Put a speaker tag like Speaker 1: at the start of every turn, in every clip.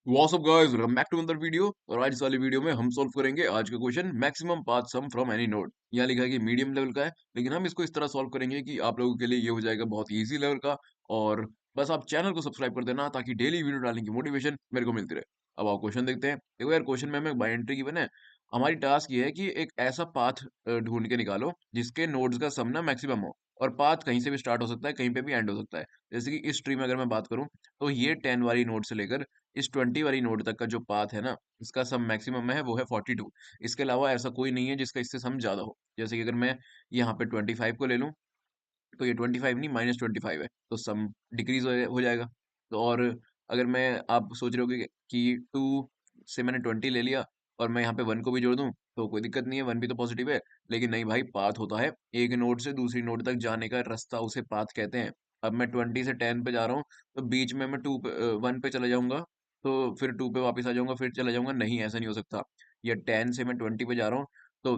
Speaker 1: What's up guys, welcome back to another video. और आज इस वाली वीडियो में हम सॉल्व करेंगे आज का question maximum path sum from any node. यहाँ लिखा है कि मीडियम लेवल का है, लेकिन हम इसको इस तरह सॉल्व करेंगे कि आप लोगों के लिए ये हो जाएगा बहुत इजी लेवल का। और बस आप चैनल को सब्सक्राइब कर देना ताकि डेली वीडियो डालने की मोटिवेशन मेरे को मिलती रहे। अब आप क्वेश्चन देखते हैं। देखो यार, क्वेश्चन में हमें बाय एंट्री गिवन है। हमारी टास्क ये है कि एक ऐसा पाथ ढूंढ के निकालो जिसके नोड्स का सम ना मैक्सिमम हो। और पाथ कहीं से भी स्टार्ट हो सकता है, कहीं पे भी एंड हो सकता है। जैसे कि इस ट्री में अगर मैं बात करूं, तो ये 10 वाली नोड से लेकर इस 20 वाली नोड तक का जो पाथ है ना, इसका सम मैक्सिमम है वो है 42। इसके अलावा ऐसा कोई नहीं है जिसका इससे सम ज्यादा हो। जैसे कि अगर मैं यहाँ पे 25 को ले लूं, तो ये 25 नहीं -25 है, तो सम डिक्रीज हो जाएगा। तो और अगर मैं, आप सोच रहे हो कि 2 से मैंने 20 ले लिया और मैं यहाँ पे 1 को भी जोड़ दूं, तो कोई दिक्कत नहीं है, 1 भी तो पॉजिटिव है। लेकिन नहीं भाई, पाथ होता है एक नोड से दूसरी नोड तक जाने का रास्ता, उसे पाथ कहते हैं। अब मैं 20 से 10 पे जा रहा हूँ, तो बीच में मैं 1 पे चला जाऊंगा, तो फिर 2 पे वापस आ जाऊंगा, फिर चला जाऊंगा, नहीं ऐसा नहीं हो सकता। या 10 से मैं 20 पे जा रहा हूँ, तो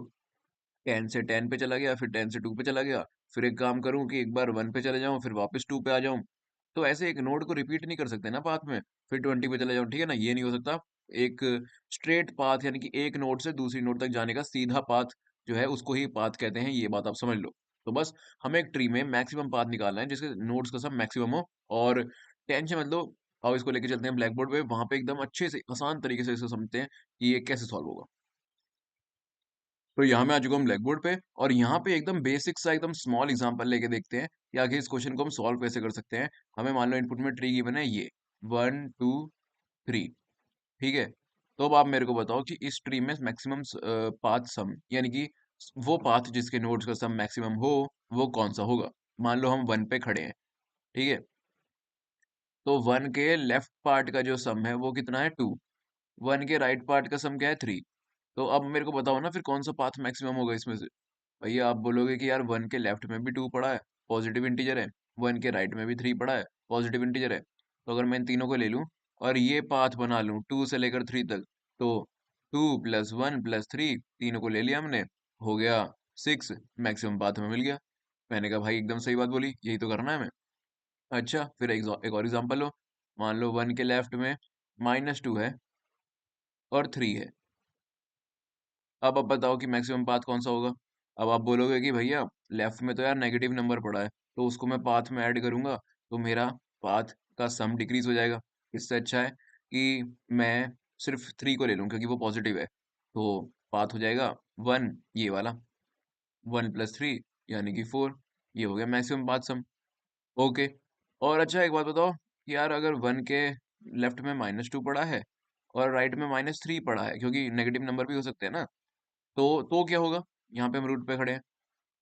Speaker 1: 10 से 10 पे चला गया, फिर 10 से 2 पे चला गया, फिर एक काम करूं कि एक बार 1 पे चले जाऊं, फिर वापस 2 पे आ जाऊं। तो ऐसे एक नोड को रिपीट नहीं कर सकते ना पाथ में, फिर 20 पे चले जाऊं, ठीक है ना, ये नहीं हो सकता। एक स्ट्रेट पाथ, यानी कि एक नोड से दूसरी नोड तक जाने का सीधा पाथ जो है उसको ही पाथ कहते हैं, ये बात आप समझ लो। तो बस हमें एक ट्री में मैक्सिमम पाथ निकालना है जिसके नोड्स का सब मैक्सिमम हो। और टेंशन मत लो, आओ इसको लेके चलते हैं ब्लैक बोर्ड पे, वहां पे एकदम अच्छे से आसान तरीके से इसे समझते हैं कि ये कैसे सॉल्व होगा। तो यहाँ मैं आ चुका हूँ ब्लैक बोर्ड पे, और यहाँ पे एकदम बेसिक सा एकदम स्मॉल एग्जांपल लेके देखते हैं कि आखिर इस क्वेश्चन को हम सॉल्व कैसे कर सकते हैं। हमें मान लो इनपुट में ट्री गिवन है ये 1 2 3, ठीक है। तो अब आप मेरे को बताओ कि इस ट्री में मैक्सिमम पाथ सम, यानी कि वो पाथ जिसके नोड्स का सम मैक्सिमम हो, वो कौन सा होगा। मान लो हम 1 पे खड़े हैं, ठीक है। तो 1 के लेफ्ट पार्ट का जो सम है वो कितना है, 2। 1 के राइट पार्ट का सम क्या है, 3। तो अब मेरे को बताओ ना, फिर कौन सा पाथ मैक्सिमम होगा इसमें से। भैया आप बोलोगे कि यार 1 के लेफ्ट में भी 2 पड़ा है, पॉजिटिव इंटीजर है, 1 के राइट में भी 3 पड़ा है, पॉजिटिव इंटीजर है। तो अगर मैं इन तीनों को ले लूं और ये पाथ बना लूं 2 से लेकर 3 तक, तो 2 + 1 + 3, तीनों को ले लिया हमने, हो गया 6। मैक्सिमम पाथ हमें मिल गया। मैंने कहा भाई एकदम सही बात बोली, यही तो करना है हमें। अच्छा, फिर एक और एग्जांपल लो। मान लो 1 के लेफ्ट में -2 है और 3 है। अब आप बताओ कि मैक्सिमम पाथ कौन सा होगा। अब आप बोलोगे कि भैया लेफ्ट में तो यार नेगेटिव नंबर पड़ा है, तो उसको मैं पाथ में ऐड करूंगा, तो मेरा पाथ का सम डिक्रीज हो जाएगा। इससे अच्छा है कि मैं सिर्फ 3 को ले लूं, क्योंकि वो पॉजिटिव है। तो पाथ हो जाएगा 1, ये वाला, 1 + 3 यानी कि 4। ये हो गया मैक्सिमम पाथ सम। ओके। और अच्छा एक बात बताओ कि यार अगर 1 के लेफ्ट में -2 पड़ा है और राइट में -3 पड़ा है, क्योंकि नेगेटिव नंबर भी हो सकते हैं ना, तो क्या होगा। यहाँ पे हम रूट पे खड़े हैं।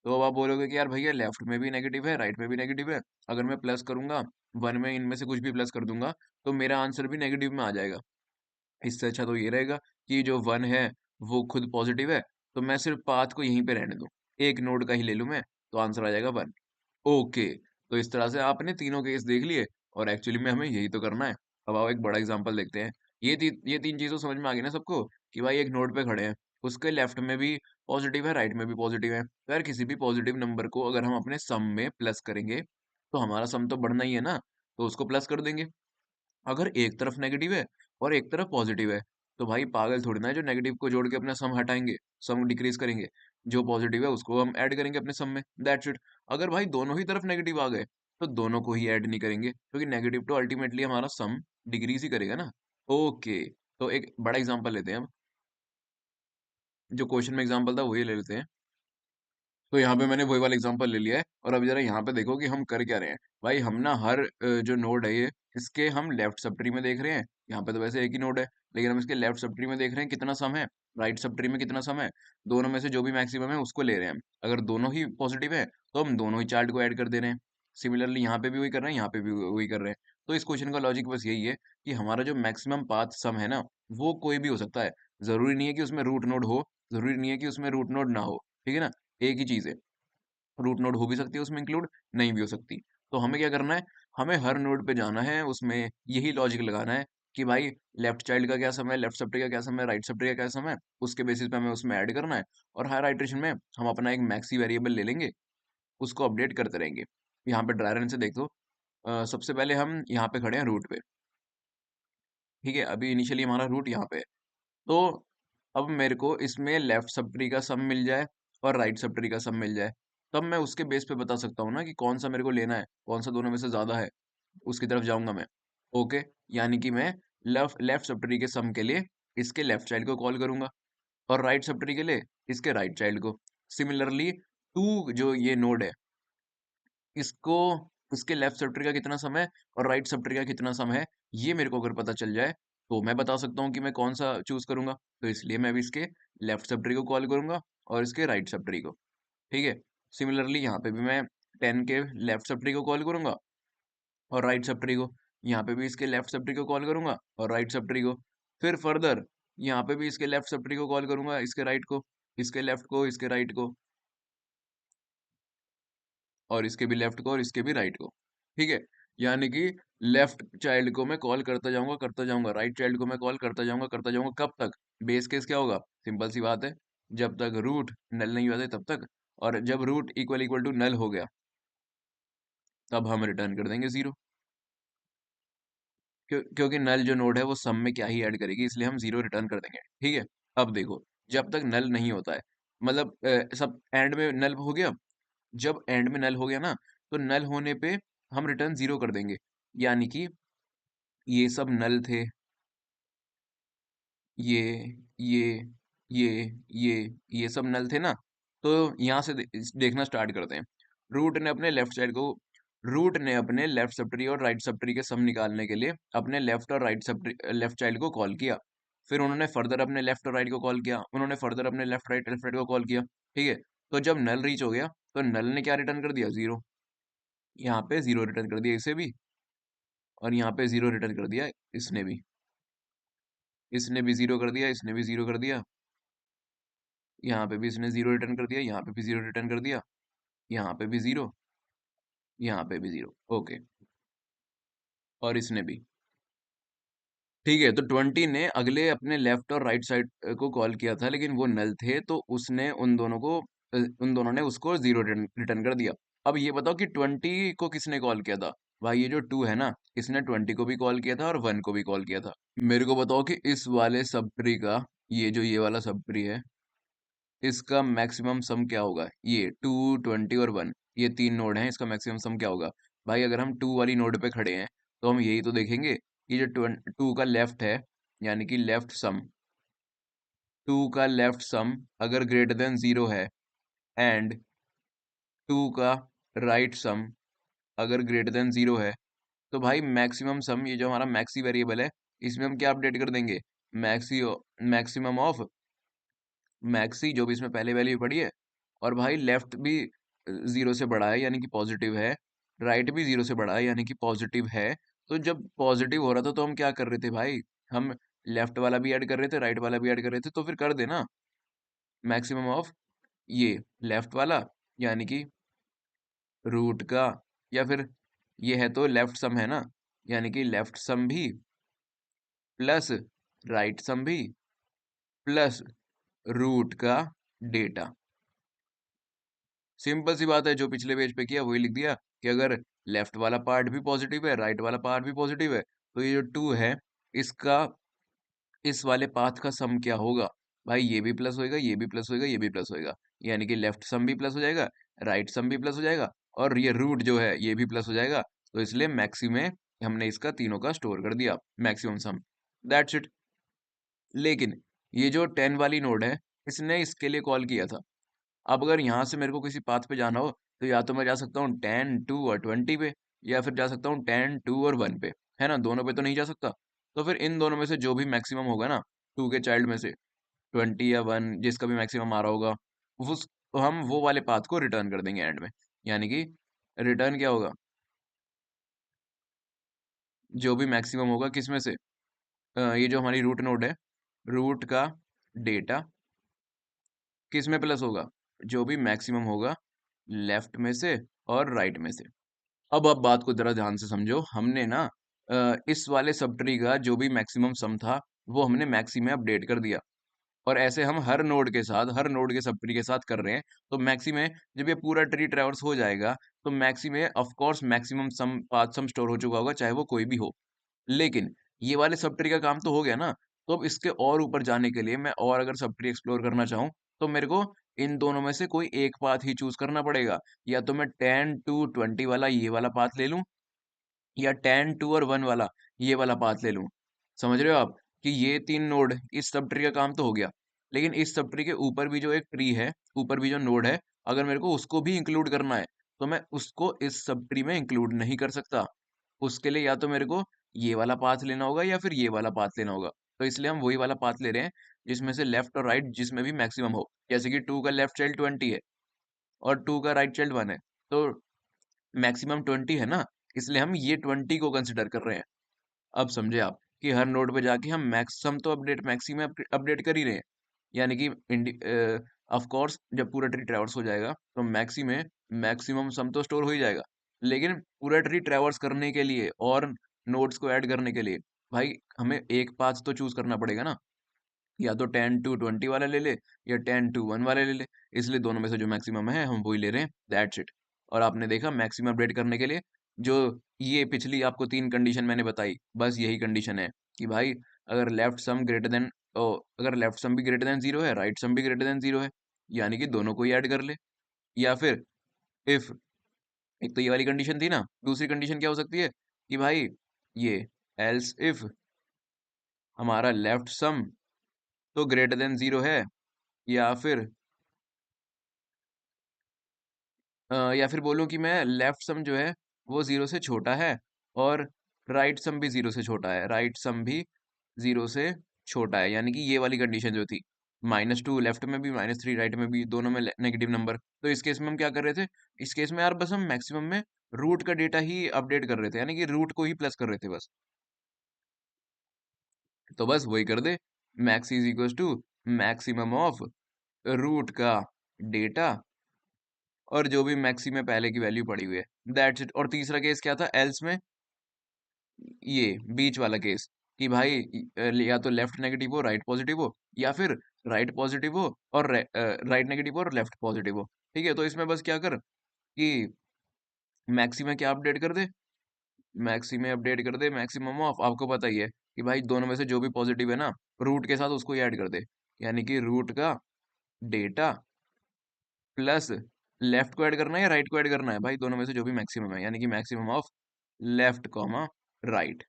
Speaker 1: तो अब आप बोलोगे कि यार भैया लेफ्ट में भी नेगेटिव है, राइट में भी नेगेटिव है, अगर मैं प्लस करूंगा 1 में, इनमें से कुछ भी प्लस कर दूंगा, तो मेरा आंसर भी नेगेटिव में आ जाएगा। इससे अच्छा तो ये रहेगा कि जो 1 है वो खुद पॉजिटिव है, तो मैं सिर्फ पाथ को यहीं पे रहने दूं, एक नोड का ही ले लूं मैं, तो आंसर आ जाएगा 1। ओके। तो इस तरह से आपने तीनों केस देख लिए, और एक्चुअली में हमें यही तो करना है। अब आओ एक बड़ा एग्जांपल देखते हैं। ये तीन चीजों समझ में आ गई ना सबको, कि भाई एक नोड पे खड़े हैं, उसके लेफ्ट में भी पॉजिटिव है, राइट में भी पॉजिटिव है, तो यार किसी भी पॉजिटिव नंबर को अगर हम अपने सम में प्लस करेंगे, तो हमारा सम तो बढ़ना ही है ना, तो उसको प्लस कर देंगे। अगर एक तरफ नेगेटिव है और एक तरफ पॉजिटिव है, तो भाई पागल थोड़ी ना है जो नेगेटिव को जोड़ के अपना सम हटाएंगे, सम डिक्रीज करेंगे। जो पॉजिटिव है उसको हम ऐड करेंगे अपने सम में, दैट्स इट। अगर भाई दोनों ही तरफ नेगेटिव आ गए, तो दोनों को ही ऐड नहीं करेंगे, क्योंकि नेगेटिव तो अल्टीमेटली हमारा सम डिक्रीज ही करेगा ना। ओके। तो एक बड़ा एग्जांपल लेते हैं अब। जो क्वेश्चन में एग्जांपल था वही ले लेते हैं। तो यहाँ पे मैंने वही वाला एग्जांपल ले लिया है, और अब जरा यहाँ पे देखो कि हम कर क्या रहे हैं। भाई हम ना हर जो नोड है ये, इसके हम लेफ्ट सब ट्री में देख रहे हैं। यहाँ पे तो वैसे एक ही नोड है, लेकिन हम इसके लेफ्ट सब ट्री में देख रहे हैं कितना सम है, राइट सब ट्री में कितना सम है। दोनों में से जो भी मैक्सिमम है उसको ले रहे हैं हम। अगर दोनों ही पॉजिटिव है, तो हम दोनों ही चार्ट को ऐड कर दे रहे हैं। सिमिलरली यहाँ पे भी वही कर रहे हैं, यहाँ पे भी वही कर रहे हैं। तो इस क्वेश्चन का लॉजिक बस यही है कि हमारा जो मैक्सिमम पाथ सम है ना, वो कोई भी हो सकता है। जरूरी नहीं है कि उसमें रूट नोड हो, जरूरी नहीं है कि उसमें रूट नोड ना हो, ठीक है ना। एक ही चीज है, रूट नोड हो भी सकती है उसमें इंक्लूड, नहीं भी हो सकती। तो हमें क्या करना है, हमें हर नोड पे जाना है, उसमें यही लॉजिक लगाना है कि भाई लेफ्ट चाइल्ड का क्या समय है, लेफ्ट सबट्री का क्या समय है, राइट सबट्री का क्या समय है, उसके बेसिस पे हमें उसमें ऐड करना है। और हर आइटरेशन में हम अपना एक मैक्सी वेरिएबल ले लेंगे, उसको अपडेट करते रहेंगे। यहाँ पे ड्राई रन से देख दो। सबसे पहले हम यहाँ पे खड़े हैं रूट पे, ठीक है, अभी इनिशियली हमारा रूट यहाँ पे है। तो अब मेरे को इसमें लेफ्ट सब ट्री का सम मिल जाए और राइट सब ट्री का सम मिल जाए, तब मैं उसके बेस पे बता सकता हूँ ना कि कौन सा मेरे को लेना है, कौन सा दोनों में से ज्यादा है, उसकी तरफ जाऊंगा मैं। ओके, यानी कि मैं लेफ्ट लेफ्ट सब ट्री के सम के लिए इसके लेफ्ट चाइल्ड को कॉल करूंगा और राइट सब ट्री के लिए इसके राइट चाइल्ड को। सिमिलरली टू जो ये नोड है, इसको इसके लेफ्ट सब ट्री का कितना सम है और राइट सब ट्री का कितना सम है, ये मेरे को अगर पता चल जाए तो मैं बता सकता हूँ कि मैं कौन सा चूज करूंगा। तो इसलिए मैं भी इसके लेफ्ट सब ट्री को कॉल करूंगा और इसके राइट सब ट्री को। ठीक है, सिमिलरली यहाँ पे भी मैं 10 के लेफ्ट सब ट्री को कॉल करूंगा और राइट सब ट्री को। यहाँ पे भी इसके लेफ्ट सब ट्री को कॉल करूंगा और राइट सब ट्री को। फिर फर्दर यहाँ पे भी इसके लेफ्ट सब ट्री को कॉल करूंगा, इसके राइट को, इसके लेफ्ट को, इसके राइट को, और इसके भी लेफ्ट को और इसके भी राइट को। ठीक है, यानी कि लेफ्ट चाइल्ड को मैं कॉल करता जाऊंगा, राइट चाइल्ड को मैं कॉल करता जाऊंगा, कब तक? बेस केस क्या होगा? सिंपल सी बात है, जब तक रूट नल नहीं होते तब तक। और जब root equal equal to null हो गया तब हम रिटर्न कर देंगे जीरो। क्योंकि नल जो नोड है वो सम में क्या ही ऐड करेगी, इसलिए हम जीरो रिटर्न कर देंगे। ठीक है, अब देखो, जब तक नल नहीं होता है, मतलब सब एंड में नल हो गया, जब एंड में नल हो गया ना, तो नल होने पे हम रिटर्न जीरो कर देंगे। यानी कि ये सब नल थे, ये ये ये ये ये सब नल थे ना। तो यहाँ से देखना स्टार्ट करते हैं। रूट ने अपने लेफ्ट साइड को रूट ने अपने लेफ्ट सब ट्री और राइट सब ट्री के सम निकालने के लिए अपने लेफ्ट और राइट सब लेफ्ट चाइल्ड को कॉल किया। फिर उन्होंने फर्दर अपने लेफ्ट और राइट को कॉल किया, उन्होंने फर्दर अपने लेफ्ट राइट को कॉल किया। ठीक है, तो जब नल रीच हो गया तो नल ने क्या रिटर्न कर दिया? जीरो। यहाँ पे जीरो रिटर्न कर दिया इसे भी, और यहाँ पे जीरो रिटर्न कर दिया इसने भी। इसने भी जीरो कर दिया, इसने भी जीरो कर दिया, यहाँ पे भी इसने जीरो रिटर्न कर दिया, यहाँ पे भी जीरो रिटर्न कर दिया, यहाँ पे भी जीरो, यहाँ पे भी जीरो। ओके, और इसने भी। ठीक है, तो 20 ने अगले अपने लेफ्ट और राइट साइड को कॉल किया था, लेकिन वो नल थे, तो उसने उन दोनों ने उसको जीरो रिटर्न कर दिया। अब ये बताओ कि 20 को किसने कॉल किया था? भाई ये जो 2 है ना, इसने 20 को भी कॉल किया था और 1 को भी कॉल किया था। मेरे को बताओ कि इस वाले सब ट्री का, ये जो ये वाला सब ट्री है, इसका मैक्सिमम सम क्या होगा? ये 2, 20 और 1, ये तीन नोड हैं, इसका मैक्सिमम सम क्या होगा? भाई अगर हम 2 वाली नोड पे खड़े हैं तो हम यही तो देखेंगे कि जो 2 का लेफ्ट है, यानी कि लेफ्ट सम, 2 का लेफ्ट सम अगर ग्रेटर देन जीरो है, एंड 2 का राइट सम अगर ग्रेटर देन जीरो है, तो भाई मैक्सिमम सम, ये जो हमारा मैक्सी वेरिएबल है, इसमें हम क्या अपडेट कर देंगे? मैक्सी मैक्सिमम ऑफ मैक्सी, जो भी इसमें पहले वैल्यू पड़ी है। और भाई लेफ्ट भी जीरो से बड़ा है यानी कि पॉजिटिव है, राइट भी जीरो से बड़ा है यानी कि पॉजिटिव है। तो जब पॉजिटिव हो रहा था तो हम क्या कर रहे थे भाई? हम लेफ्ट वाला भी ऐड कर रहे थे, राइट वाला भी ऐड कर रहे थे, तो फिर कर देना मैक्सिमम ऑफ ये लेफ्ट वाला, यानी कि रूट का, या फिर ये है तो लेफ्ट सम है ना, यानी कि लेफ्ट सम भी प्लस राइट सम भी प्लस रूट का डेटा। सिंपल सी बात है, जो पिछले पेज पे किया वही लिख दिया कि अगर लेफ्ट वाला पार्ट भी पॉजिटिव है, राइट वाला पार्ट भी पॉजिटिव है, तो ये जो 2 है, इसका इस वाले पाथ का सम क्या होगा? भाई ये भी प्लस होएगा, ये भी प्लस होएगा, ये भी प्लस होएगा, यानी कि लेफ्ट सम भी प्लस हो जाएगा, राइट सम भी प्लस हो जाएगा, और ये रूट जो है ये भी प्लस हो जाएगा। तो इसलिए मैक्सी में हमने इसका तीनों का स्टोर कर दिया मैक्सिमम सम। That's it. लेकिन ये जो 10 वाली नोड है, इसने इसके लिए कॉल किया था। अब अगर यहाँ से मेरे को किसी पाथ पे जाना हो, तो या तो मैं जा सकता हूँ 10, 2 और 20 पे, या फिर जा सकता हूँ 10, 2 और 1 पे, है ना? दोनों पे तो नहीं जा सकता। तो फिर इन दोनों में से जो भी मैक्सिमम होगा ना, 2 के चाइल्ड में से, 20 या 1, जिसका भी मैक्सिमम आ रहा होगा, उस तो हम वो वाले पाथ को रिटर्न कर देंगे एंड में। यानी कि रिटर्न क्या होगा? जो भी मैक्सिमम होगा किस में से? ये जो हमारी रूट नोड है, रूट का डेटा किस में प्लस होगा? जो भी मैक्सिमम होगा लेफ्ट में से और राइट में से। अब आप बात को जरा ध्यान से समझो। हमने ना इस वाले सब ट्री का जो भी मैक्सिमम सम था, वो हमने मैक्सी में अपडेट कर दिया। और ऐसे हम हर नोड के साथ, हर नोड के सब ट्री के साथ कर रहे हैं। तो मैक्सी में जब ये पूरा ट्री ट्रैवर्स हो जाएगा, तो मैक्सी में of course maximum sum path sum store हो चुका होगा, चाहे वो कोई भी हो। लेकिन ये वाले सब ट्री का काम तो हो गया ना, तो अब इसके और ऊपर जाने के लिए मैं और अगर सब ट्री एक्सप्लोर करना चाहूँ, तो मेरे को इन दोनों में से कोई एक पाथ ही चूज़ करना पड़ेगा। या तो मैं 10 टू 20 वाला ये वाला पाथ ले लूँ, या 10, 2 और 1 वाला ये वाला पाथ ले लूँ। समझ रहे हो आप? कि ये 3 नोड इस सब ट्री का काम तो हो गया। लेकिन इस सब ट्री के ऊपर भी जो एक ट्री है, ऊपर भी जो नोड है, अगर मेरे को उसको भी इंक्लूड करना है, तो मैं उसको इस सब ट्री में इंक्लूड नहीं कर सकता। उसके लिए या तो मेरे को ये वाला पाथ लेना होगा या फिर ये वाला पाथ लेना होगा। तो इसलिए हम वही वाला पाथ ले रहे हैं, जिसमें से लेफ्ट और राइट जिसमें भी मैक्सिमम हो। जैसे कि 2 का लेफ्ट चाइल्ड 20 है और 2 का राइट चाइल्ड 1 है। तो मैक्सिमम 20 है ना, इसलिए हम ये 20 को कंसिडर कर रहे हैं। अब समझे आप कि हर नोड पे जाके हम मैक्सिमम तो मैक्सिमम अपडेट कर ही रहे हैं। यानी कि ऑफ कोर्स जब पूरा ट्री ट्रैवर्स हो जाएगा तो मैक्सिमम सम तो स्टोर हो ही जाएगा। लेकिन पूरा ट्री ट्रैवर्स करने के लिए और नोड्स को ऐड करने के लिए भाई हमें एक पाथ तो चूज करना पड़ेगा ना। या तो 10 टू 20 वाला ले ले, या 10 टू 1 वाला ले ले। इसलिए दोनों में से जो मैक्सिमम है हम वही ले रहे हैं, दैट्स इट। और आपने देखा मैक्सिमम अपडेट करने के लिए जो ये पिछली आपको 3 कंडीशन मैंने बताई, बस यही कंडीशन है कि भाई अगर लेफ्ट सम ग्रेटर देन अगर लेफ्ट सम भी ग्रेटर देन 0 है, राइट सम भी ग्रेटर देन 0 है, यानी कि दोनों को ही ऐड कर ले। या फिर इफ, एक तो ये वाली कंडीशन थी ना, दूसरी कंडीशन क्या हो सकती है कि भाई ये एल्स इफ हमारा लेफ्ट सम तो ग्रेटर देन 0 है, या फिर या फिर बोलूँ कि मैं लेफ्ट सम जो है वो 0 से छोटा है, और राइट सम भी 0 से छोटा है, राइट सम भी 0 से छोटा है। यानी कि ये वाली कंडीशन जो थी, -2 लेफ्ट में भी -3 राइट में भी, दोनों में नेगेटिव नंबर। तो इस केस में हम क्या कर रहे थे, इस केस में यार बस हम मैक्सिमम में रूट का डेटा ही अपडेट कर रहे थे, यानी कि रूट को ही प्लस कर रहे थे बस। तो बस वही कर दे, max is equal to maximum of root का डेटा और जो भी मैक्सी में पहले की वैल्यू पड़ी हुई है, दैट्स इट। और तीसरा केस क्या था एल्स में, ये बीच वाला केस कि भाई या तो लेफ्ट नेगेटिव हो राइट पॉजिटिव हो, या फिर राइट पॉजिटिव हो और राइट नेगेटिव हो और लेफ्ट पॉजिटिव हो। ठीक है, तो इसमें बस क्या कर कि मैक्सी में क्या अपडेट कर दे, मैक्सी में अपडेट कर दे मैक्सिमम ऑफ, आपको पता ही है कि भाई दोनों में से जो भी पॉजिटिव है ना, रूट के साथ उसको ही ऐड कर दे। यानी कि रूट का डेटा प्लस लेफ्ट को ऐड करना है या राइट को ऐड करना है, भाई दोनों में से जो भी मैक्सिमम है, यानी कि maximum of left comma right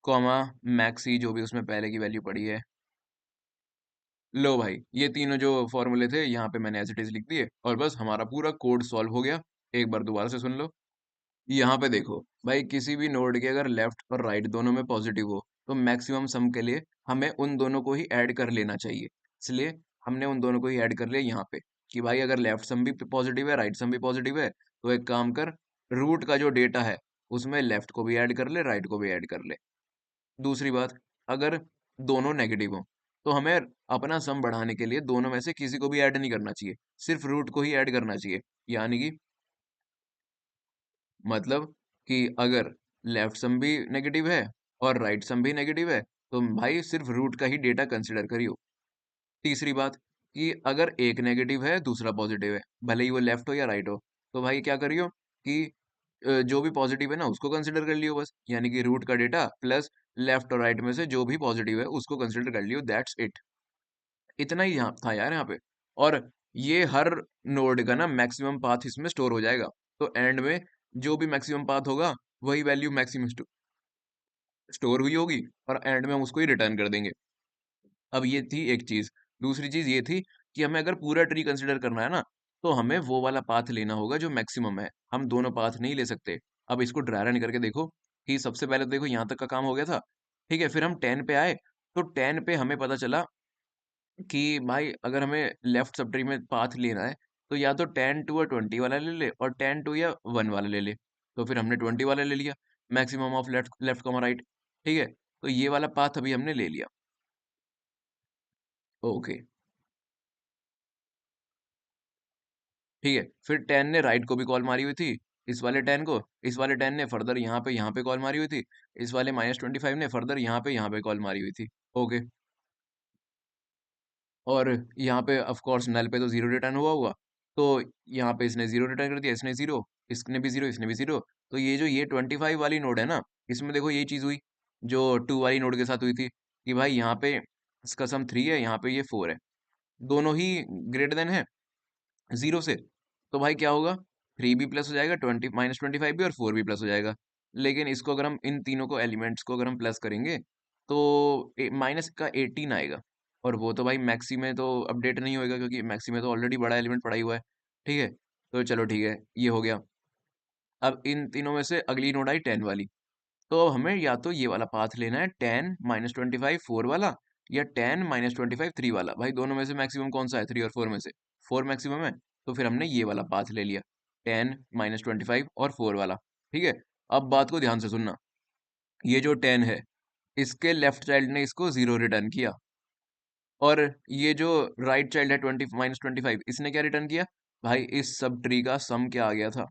Speaker 1: comma maxi जो भी उसमें पहले की वैल्यू पड़ी है। लो भाई, ये तीनों जो फॉर्मूले थे यहाँ पे मैंने एज इट इज लिख दिए, और बस हमारा पूरा कोड सॉल्व हो गया। एक बार दोबारा से सुन लो। यहाँ पे देखो भाई, किसी भी नोड के अगर लेफ्ट और राइट दोनों में पॉजिटिव हो, तो मैक्सिमम सम के लिए हमें उन दोनों को ही ऐड कर लेना चाहिए। इसलिए हमने उन दोनों को ही ऐड कर लिया यहाँ पे कि भाई अगर लेफ्ट सम भी पॉजिटिव है, राइट सम भी पॉजिटिव है, तो एक काम कर, रूट का जो डेटा है उसमें लेफ्ट को भी ऐड कर ले, राइट को भी ऐड कर ले। दूसरी बात, अगर दोनों नेगेटिव हो, तो हमें अपना सम बढ़ाने के लिए दोनों में से किसी को भी ऐड नहीं करना चाहिए, सिर्फ रूट को ही ऐड करना चाहिए। यानी कि मतलब कि अगर लेफ्ट सम भी नेगेटिव है और राइट सम भी नेगेटिव है, तो भाई सिर्फ रूट का ही डेटा कंसिडर करियो। तीसरी बात कि अगर एक नेगेटिव है दूसरा पॉजिटिव है, भले ही वो लेफ्ट हो या राइट हो, तो भाई क्या करियो कि जो भी पॉजिटिव है ना उसको कंसिडर कर लियो बस। यानी कि रूट का डेटा प्लस लेफ्ट और राइट में से जो भी पॉजिटिव है उसको कंसिडर कर लियो, दैट्स इट। इतना ही यहाँ था यार यहाँ पे। और ये हर नोड का ना मैक्सिमम पाथ इसमें स्टोर हो जाएगा। तो एंड में जो भी मैक्सिमम पाथ होगा वही वैल्यू मैक्सिमम स्टोर हुई होगी, और एंड में हम उसको ही रिटर्न कर देंगे। अब ये थी एक चीज। दूसरी चीज ये थी कि हमें अगर पूरा ट्री कंसिडर करना है ना, तो हमें वो वाला पाथ लेना होगा जो मैक्सिमम है, हम दोनों पाथ नहीं ले सकते। अब इसको ड्राई रन करके देखो कि सबसे पहले तो देखो यहाँ तक का काम हो गया था। ठीक है, फिर हम 10 पे आए, तो 10 पे हमें पता चला कि भाई अगर हमें लेफ्ट सब ट्री में पाथ लेना है, तो या तो 10 टू या 20 वाला ले ले, और 10 टू या 1 वाला ले ले। तो फिर हमने 20 वाला ले लिया, maximum of left left comma right. ठीक है, तो ये वाला पाथ अभी हमने ले लिया। ओके, ठीक है, फिर 10 ने राइट को भी कॉल मारी हुई थी, इस वाले 10 को, इस वाले 10 ने फर्दर यहाँ पे कॉल मारी हुई थी, इस वाले -25 ने फर्दर यहाँ पे कॉल मारी हुई थी। ओके, और यहाँ पे ऑफ कोर्स नल पे तो जीरो रिटर्न हुआ हुआ, तो यहाँ पे इसने जीरो रिटर्न कर दिया, इसने जीरो, इसने भी जीरो, इसने भी जीरो। तो ये जो ये 25 वाली नोड है ना, इसमें देखो यही चीज हुई, जो 2 वाली नोड के साथ हुई थी कि भाई यहाँ पे इसका सम 3 है, यहाँ पे ये 4 है, दोनों ही ग्रेटर देन है 0 से। तो भाई क्या होगा, 3 भी प्लस हो जाएगा, 20 माइनस 25 भी, और 4 भी प्लस हो जाएगा। लेकिन इसको अगर हम इन तीनों को एलिमेंट्स को अगर हम प्लस करेंगे तो माइनस का 18 आएगा। और वो तो भाई मैक्सी में तो अपडेट नहीं होएगा, क्योंकि मैक्सी में तो ऑलरेडी बड़ा एलिमेंट पड़ा ही हुआ है। ठीक है, तो चलो ठीक है, ये हो गया। अब इन तीनों में से अगली नोड आई 10 वाली। तो अब हमें या तो ये वाला पाथ लेना है, 10 माइनस 25 4 वाला, या 10 माइनस 25 3 वाला। भाई दोनों में से मैक्सिमम कौन सा है, 3 और 4 में से 4 मैक्सिमम है। तो फिर हमने ये वाला पाथ ले लिया, 10 माइनस 25 और 4 वाला। ठीक है, अब बात को ध्यान से सुनना। ये जो 10 है, इसके लेफ्ट चाइल्ड ने इसको 0 रिटर्न किया, और ये जो राइट चाइल्ड है 20 माइनस 25, इसने क्या रिटर्न किया। भाई इस सब ट्री का सम क्या आ गया था,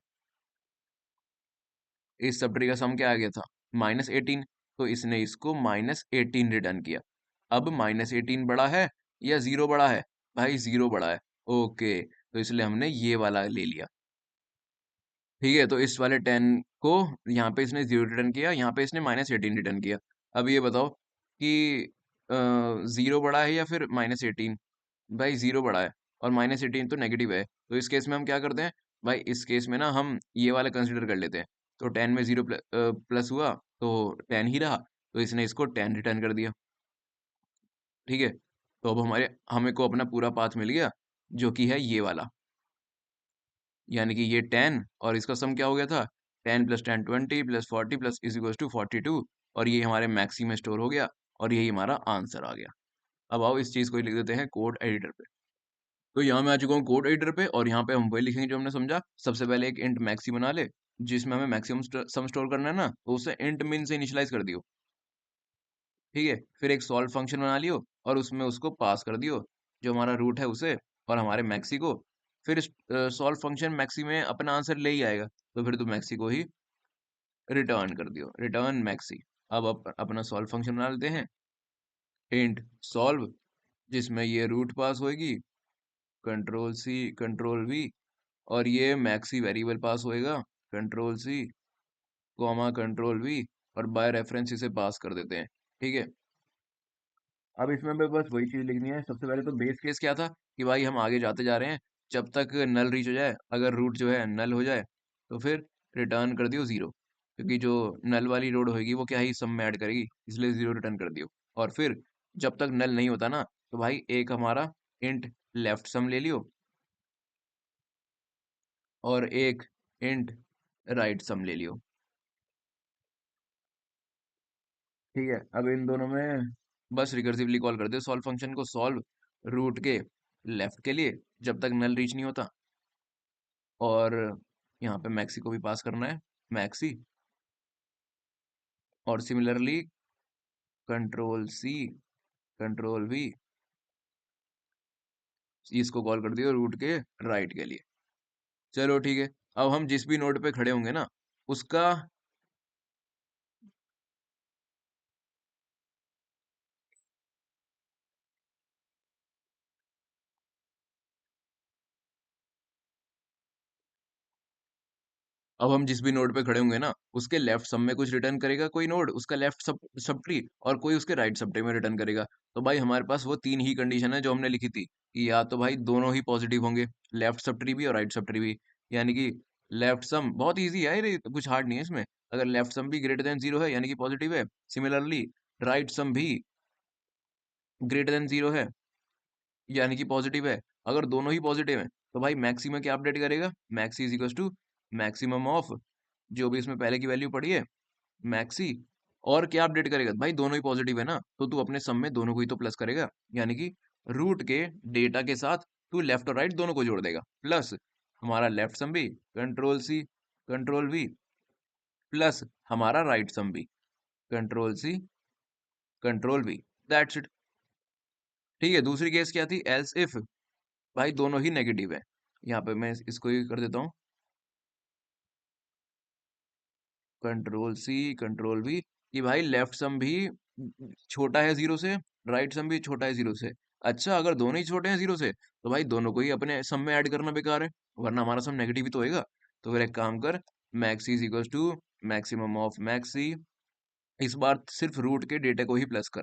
Speaker 1: इस सब ट्री का सम क्या आ गया था, -18। तो इसने इसको -18 रिटर्न किया। अब -18 बड़ा है या 0 बड़ा है, भाई 0 बड़ा है। ओके, तो इसलिए हमने ये वाला ले लिया। ठीक है, तो इस वाले 10 को यहाँ पे इसने 0 रिटर्न किया, यहाँ पे इसने -18 रिटर्न किया। अब ये बताओ कि 0 बड़ा है या फिर -18। भाई 0 बड़ा है, और -18 तो नेगेटिव है। तो इस केस में हम क्या करते हैं, भाई इस केस में ना हम ये वाला कंसिडर कर लेते हैं। तो 10 में 0 प्लस हुआ तो 10 ही रहा, तो इसने इसको 10 रिटर्न कर दिया। ठीक है, तो अब हमें को अपना पूरा पाथ मिल गया, जो कि है ये वाला। यानी कि ये 10 और इसका सम क्या हो गया था, 10 plus 10 20 plus 40 plus is equal to 42। और ये हमारे मैक्सी में स्टोर हो गया, और यही हमारा आंसर आ गया। अब आओ इस चीज़ को ही लिख देते हैं कोड एडिटर पे। तो यहाँ मैं आ चुका हूँ कोड एडिटर पे, और यहाँ पे हम वही लिखेंगे जो हमने समझा। सबसे पहले एक इंट मैक्सी बना ले, जिसमें हमें मैक्सिमम सम स्टोर करना है ना, तो उसे इंट मिन से इनिशियलाइज कर दियो। ठीक है, फिर एक सॉल्व फंक्शन बना लियो, और उसमें उसको पास कर दियो, जो हमारा रूट है उसे, और हमारे मैक्सी को। फिर सॉल्व फंक्शन मैक्सी में अपना आंसर ले ही आएगा, तो फिर तो मैक्सी को ही रिटर्न कर दियो, रिटर्न मैक्सी। अब अपना सॉल्व फंक्शन बना लेते हैं, इंट सॉल्व, जिसमें ये रूट पास होएगी, कंट्रोल सी कंट्रोल वी, और ये मैक्सी वेरिएबल पास होएगा, control C comma control V, और बाय रेफरेंस इसे पास कर देते हैं। ठीक है, अब इसमें हमें बस वही चीज लिखनी है। सबसे पहले तो बेस केस क्या था कि भाई हम आगे जाते जा रहे हैं, जब तक नल रीच हो जाए, अगर रूट जो है नल हो जाए तो फिर रिटर्न कर दियो 0, क्योंकि जो नल वाली रोड होगी वो क्या ही सम में ऐड करेगी, इसलिए 0 रिटर्न कर दियो। और फिर जब तक नल नहीं होता ना, तो भाई एक हमारा इंट लेफ्ट सम ले लियो, और एक इंट राइट सम ले लियो। ठीक है, अब इन दोनों में बस रिकर्सिवली कॉल कर दो सॉल्व फंक्शन को, सॉल्व रूट के लेफ्ट के लिए जब तक नल रीच नहीं होता, और यहाँ पे मैक्सी को भी पास करना है, मैक्सी, और similarly control C control V, इसको कॉल कर दियो रूट के राइट के लिए। चलो ठीक है, अब हम जिस भी नोड पे खड़े होंगे ना, उसका, अब हम जिस भी नोड पे खड़े होंगे ना, उसके लेफ्ट सब में कुछ रिटर्न करेगा कोई नोड, उसका लेफ्ट सब ट्री, और कोई उसके राइट सब ट्री में रिटर्न करेगा। तो भाई हमारे पास वो तीन ही कंडीशन है जो हमने लिखी थी, कि या तो भाई दोनों ही पॉजिटिव होंगे, लेफ्ट सब ट्री भी और राइट सब ट्री भी। यानी कि लेफ्ट सम बहुत ईजी है, ये तो कुछ हार्ड नहीं है इसमें। अगर लेफ्ट सम भी ग्रेटर देन 0 है यानी कि पॉजिटिव है, सिमिलरली राइट सम भी ग्रेटर देन 0 है यानी कि पॉजिटिव है। अगर दोनों ही पॉजिटिव है, तो भाई मैक्सिमम क्या अपडेट करेगा, maxi is equal to maximum of जो भी इसमें पहले की वैल्यू पड़ी है, मैक्सी। और क्या अपडेट करेगा, भाई दोनों ही पॉजिटिव है ना, तो तू अपने सम में दोनों को ही तो प्लस करेगा, यानी कि रूट के डेटा के साथ तू लेफ्ट और राइट दोनों को जोड़ देगा, प्लस हमारा लेफ्ट सम भी control C control V, plus हमारा राइट सम भी control C control V. That's it. ठीक है, दूसरी केस क्या थी, एल्स इफ, भाई दोनों ही नेगेटिव है। यहाँ पे मैं इसको ही कर देता हूँ, कंट्रोल सी कंट्रोल वी, कि भाई लेफ्ट सम भी छोटा है 0 से, राइट सम भी छोटा है 0 से। अच्छा, अगर दोनों ही छोटे हैं 0 से, तो भाई दोनों को ही अपने सम में ऐड करना बेकार है, वरना हमारा सम नेगेटिव ही तो होएगा। तो फिर एक काम कर, maxi is equal to maximum of maxi इस बार सिर्फ रूट के डेटा को ही प्लस कर,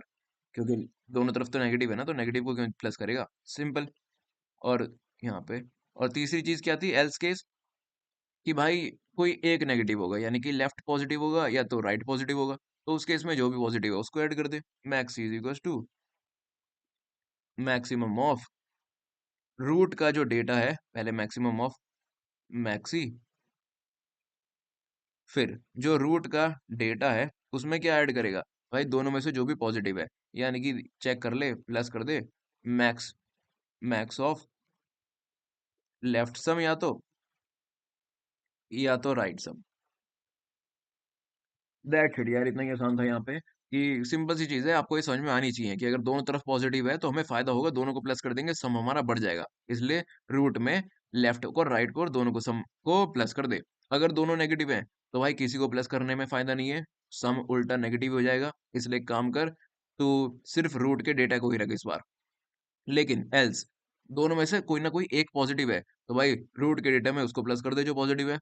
Speaker 1: क्योंकि दोनों तरफ तो नेगेटिव है ना, तो नेगेटिव को क्यों प्लस करेगा, सिंपल। और यहाँ पे, और तीसरी चीज क्या थी एल्स केस, कि भाई कोई एक नेगेटिव होगा, यानी कि लेफ्ट पॉजिटिव होगा या तो राइट पॉजिटिव होगा, तो उस केस में जो भी पॉजिटिव है उसको ऐड कर दे। Max is equal to maximum of root का जो डेटा है, पहले मैक्सिमम ऑफ मैक्सी, फिर जो रूट का डेटा है उसमें क्या ऐड करेगा, भाई दोनों में से जो भी पॉजिटिव है, यानी कि चेक कर ले, प्लस कर दे, max, max of left sum या तो राइट सम। दैट्स इट यार, इतना ही आसान था यहाँ पे, कि सिंपल सी चीज है, आपको ये समझ में आनी चाहिए कि अगर दोनों तरफ पॉजिटिव है तो हमें फायदा होगा, दोनों को प्लस कर देंगे, सम हमारा बढ़ जाएगा। इसलिए रूट में लेफ्ट को और राइट को और दोनों को सम को प्लस कर दे। अगर दोनों नेगेटिव है तो भाई किसी को प्लस करने में फायदा नहीं है, सम उल्टा नेगेटिव हो जाएगा। इसलिए एक काम कर, तू सिर्फ रूट के डेटा को ही रख इस बार। लेकिन एल्स दोनों में से कोई ना कोई एक पॉजिटिव है, तो भाई रूट के डेटा में उसको प्लस कर दे जो पॉजिटिव है।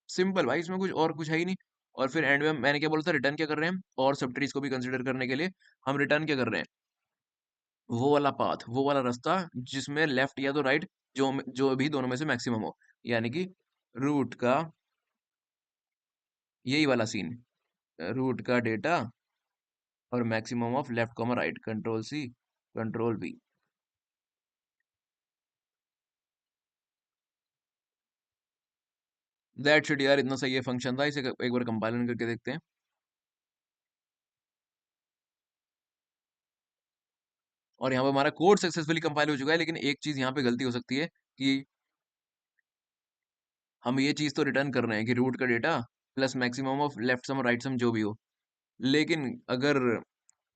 Speaker 1: सिंपल भाई, इसमें कुछ और कुछ है ही नहीं। और फिर एंड में मैंने क्या बोला था, रिटर्न क्या कर रहे हैं हम, और सब ट्रीज को भी कंसिडर करने के लिए हम रिटर्न क्या कर रहे हैं, वो वाला पाथ, वो वाला रास्ता जिसमें लेफ्ट या तो राइट, जो भी दोनों में से मैक्सिमम हो, यानी कि रूट का यही वाला सीन, रूट का डेटा और maximum of left comma right, control C control V. That's it यार, इतना सही है फंक्शन था, इसे एक बार कंपाइल करके देखते हैं। और यहाँ पे हमारा कोड सक्सेसफुली कंपाइल हो चुका है, लेकिन एक चीज यहाँ पे गलती हो सकती है कि हम ये चीज तो रिटर्न कर रहे हैं कि रूट का data plus maximum of left sum right sum जो भी हो, लेकिन अगर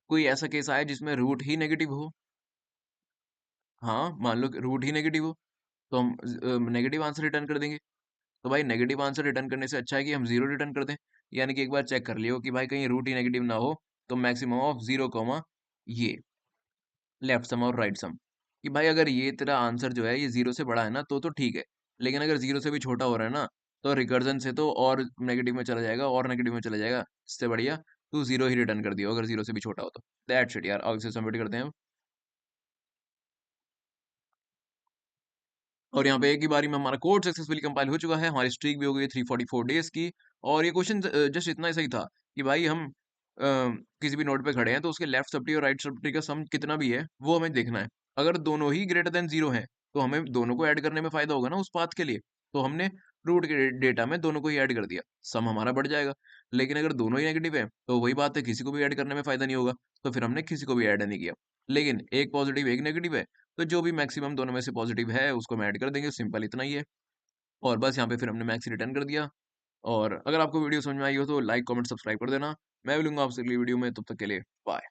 Speaker 1: कोई ऐसा केस आए जिसमें रूट ही नेगेटिव हो, हाँ मान लो कि रूट ही नेगेटिव हो, तो हम नेगेटिव आंसर रिटर्न कर देंगे। तो भाई नेगेटिव आंसर रिटर्न करने से अच्छा है कि हम जीरो रिटर्न कर दें, यानी कि एक बार चेक कर लियो कि भाई कहीं रूट ही नेगेटिव ना हो, तो मैक्सिमम ऑफ जीरो कॉमा ये लेफ्ट सम और राइट सम, कि भाई अगर ये तेरा आंसर जो है ये जीरो से बड़ा है ना तो ठीक है, लेकिन अगर जीरो से भी छोटा हो रहा है ना, तो रिकर्जन से तो और नेगेटिव में चला जाएगा, और नेगेटिव में चला जाएगा, इससे बढ़िया तू जीरो ही रिटर्न कर दियो अगर जीरो से भी छोटा हो तो। दैट्स इट यार, आगे से सबमिट करते हैं। और यहाँ पे एक ही बारी में हमारा कोड सक्सेसफुली कंपाइल हो चुका है, हमारी स्ट्रीक भी हो गई 344 डेज की। और ये क्वेश्चन जस्ट इतना ही सही था कि भाई हम किसी भी नोड पे खड़े हैं तो उसके लेफ्ट सब ट्री और राइट सब ट्री का सम कितना भी है वो हमें देखना है। अगर दोनों ही ग्रेटर देन जीरो है तो हमें दोनों को ऐड करने में फायदा होगा ना उस पाथ के लिए, तो हमने रूट के डेटा में दोनों को ही ऐड कर दिया, सम हमारा बढ़ जाएगा। लेकिन अगर दोनों ही नेगेटिव है तो वही बात है, किसी को भी ऐड करने में फायदा नहीं होगा, तो फिर हमने किसी को भी ऐड नहीं किया। लेकिन एक पॉजिटिव एक नेगेटिव है, तो जो भी मैक्सिमम दोनों में से पॉजिटिव है उसको हम ऐड कर देंगे, सिंपल इतना ही है। और बस यहाँ पे फिर हमने मैक्स रिटर्न कर दिया। और अगर आपको वीडियो समझ में आई हो तो लाइक कमेंट सब्सक्राइब कर देना। मैं मिलूंगा आपसे अगली वीडियो में, तब तक के लिए बाय।